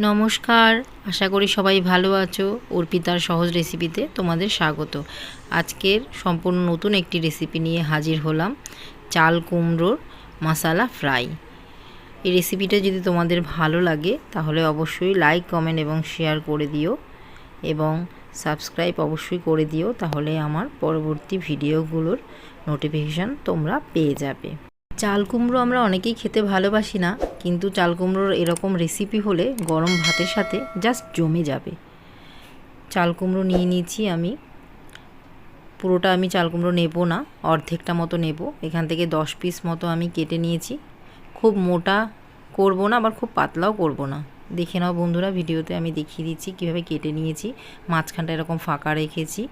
নমস্কার, আশা করি সবাই ভালো আছো। অর্পিতার সহজ রেসিপিতে তোমাদের স্বাগত। আজকের সম্পূর্ণ নতুন একটি রেসিপি নিয়ে হাজির হলাম, চাল কুমড়োর মশলা ফ্রাই। এই রেসিপিটা যদি তোমাদের ভালো লাগে তাহলে অবশ্যই লাইক, কমেন্ট এবং শেয়ার করে দিও এবং সাবস্ক্রাইব অবশ্যই করে দিও, তাহলে আমার পরবর্তী ভিডিওগুলোর নোটিফিকেশান তোমরা পেয়ে যাবে। চাল কুমড়ো আমরা অনেকেই খেতে ভালোবাসি না, কিন্তু চাল কুমড়োর এরকম রেসিপি হলে গরম ভাতের সাথে জাস্ট জমে যাবে। চাল কুমড়ো নিয়ে নিয়েছি আমি, পুরোটা আমি চাল কুমড়ো নেব না, অর্ধেকটা মতো নেব। এখান থেকে 10 পিস মতো আমি কেটে নিয়েছি। খুব মোটা করব না, আবার খুব পাতলাও করব না। দেখে নাও বন্ধুরা, ভিডিওতে আমি দেখিয়ে দিচ্ছি কীভাবে কেটে নিয়েছি। মাঝখানটা এরকম ফাঁকা রেখেছি,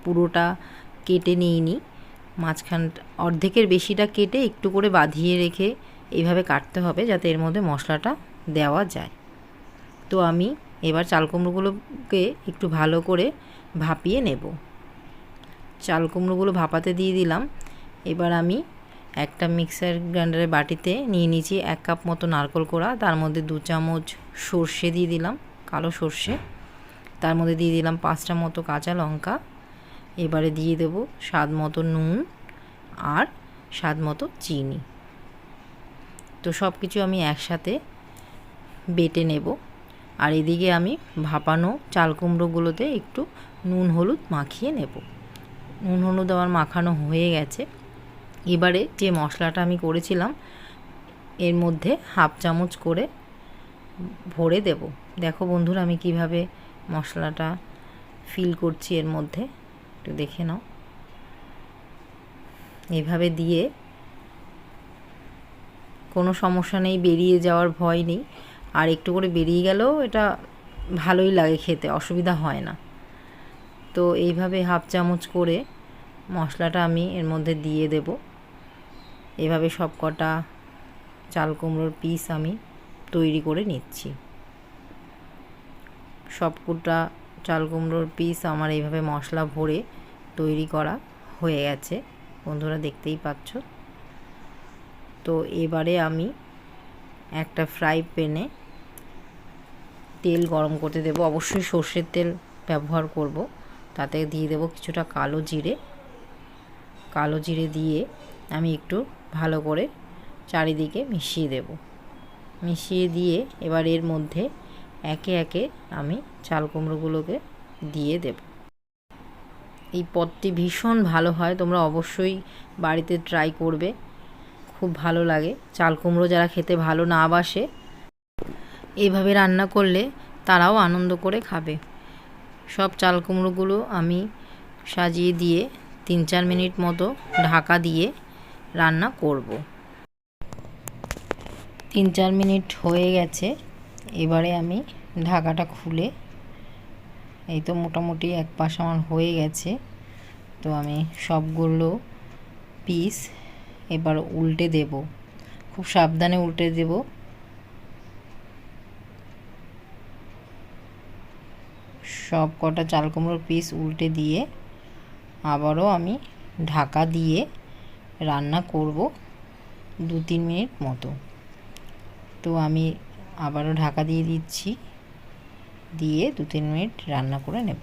পুরোটা কেটে নিইনি। মাঝখান অর্ধেকের বেশিটা কেটে একটু করে বাঁধিয়ে রেখে এইভাবে কাটতে হবে, যাতে এর মধ্যে মশলাটা দেওয়া যায়। তো আমি এবার চাল কুমড়োগুলোকে একটু ভালো করে ভাপিয়ে নেব। চাল কুমড়োগুলো ভাপাতে দিয়ে দিলাম। এবার আমি একটা মিক্সার গ্রাইন্ডারের বাটিতে নিয়ে নিয়েছি 1 কাপ মতো নারকেল কোড়া, তার মধ্যে 2 চামচ সর্ষে দিয়ে দিলাম, কালো সর্ষে। তার মধ্যে দিয়ে দিলাম 5টা মতো কাঁচা লঙ্কা। এবারে দিয়ে দেব স্বাদ মতো নুন আর স্বাদ মতো চিনি। তো সব কিছু আমি একসাথে বেটে নেব। আর এদিকে আমি ভাপানো চাল কুমড়োগুলোতে একটু নুন হলুদ মাখিয়ে নেব। নুন হলুদ আমার মাখানো হয়ে গেছে। এবারে যে মশলাটা আমি করেছিলাম এর মধ্যে 1/2 চামচ করে ভরে দেব। দেখো বন্ধুরা, আমি কিভাবে মশলাটা ফিল করছি এর মধ্যে, একটু দেখে নাও। এভাবে দিয়ে কোনো সমস্যা নেই, বেরিয়ে যাওয়ার ভয় নেই। আর একটু করে বেরিয়ে গেলেও এটা ভালোই লাগে খেতে, অসুবিধা হয় না। তো এইভাবে 1/2 চামচ করে মশলাটা আমি এর মধ্যে দিয়ে দেব। এভাবে সব কটা চাল কুমড়োর পিস আমি তৈরি করে নিচ্ছি। সবকটা চাল কুমড়োর পিস আমার এইভাবে মশলা ভরে তৈরি করা হয়ে গেছে, বন্ধুরা দেখতেই পাচ্ছ। তো এবারে আমি একটা ফ্রাই প্যানে তেল গরম করতে দেব। অবশ্যই সর্ষের তেল ব্যবহার করব। তাতে দিয়ে দেব কিছুটা কালো জিরে। কালো জিরে দিয়ে আমি একটু ভালো করে চারিদিকে মিশিয়ে দেব। মিশিয়ে দিয়ে এবার এর মধ্যে একে একে আমি চাল কুমড়োগুলোকে দিয়ে দেব। এই পদটি ভীষণ ভালো হয়, তোমরা অবশ্যই বাড়িতে ট্রাই করবে, খুব ভালো লাগে। চাল কুমড়ো যারা খেতে ভালো না বাসে, এইভাবে রান্না করলে তারাও আনন্দ করে খাবে। সব চাল কুমড়োগুলো আমি সাজিয়ে দিয়ে 3-4 মিনিট মতো ঢাকা দিয়ে রান্না করব। 3-4 মিনিট হয়ে গেছে। এবারে আমি ঢাকাটা খুলে, এই তো মোটামুটি এক পাশ আমার হয়ে গেছে। তো আমি সবগুলো পিস এবার উল্টে দেব, খুব সাবধানে উল্টে দেব। সব কটা চাল কুমড়োর পিস উল্টে দিয়ে আবারও আমি ঢাকা দিয়ে রান্না করব 2-3 মিনিট মতো। তো আমি আবারও ঢাকা দিয়ে দিচ্ছি, দিয়ে 2-3 মিনিট রান্না করে নেব।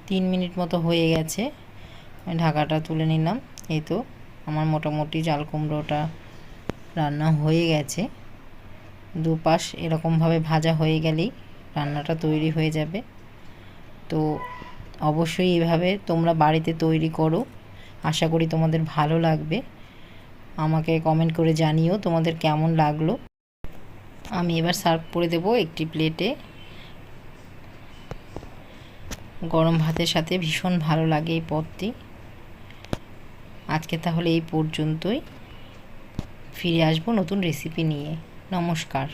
3 মিনিট মতো হয়ে গেছে, ঢাকাটা তুলে নিলাম। এই তো আমার মোটামুটি চাল কুমড়োটা রান্না হয়ে গেছে। দুপাশ এরকমভাবে ভাজা হয়ে গেলেই রান্নাটা তৈরি হয়ে যাবে। তো অবশ্যই এভাবে তোমরা বাড়িতে তৈরি করো, আশা করি তোমাদের ভালো লাগবে। আমাকে কমেন্ট করে জানিও তোমাদের কেমন লাগলো। আমি এবার সার্ভ করে দেব একটি প্লেটে। গরম ভাতের সাথে ভীষণ ভালো লাগে এই পদটি। আজকে তাহলে এই পর্যন্তই, ফিরে আসবো নতুন রেসিপি নিয়ে। নমস্কার।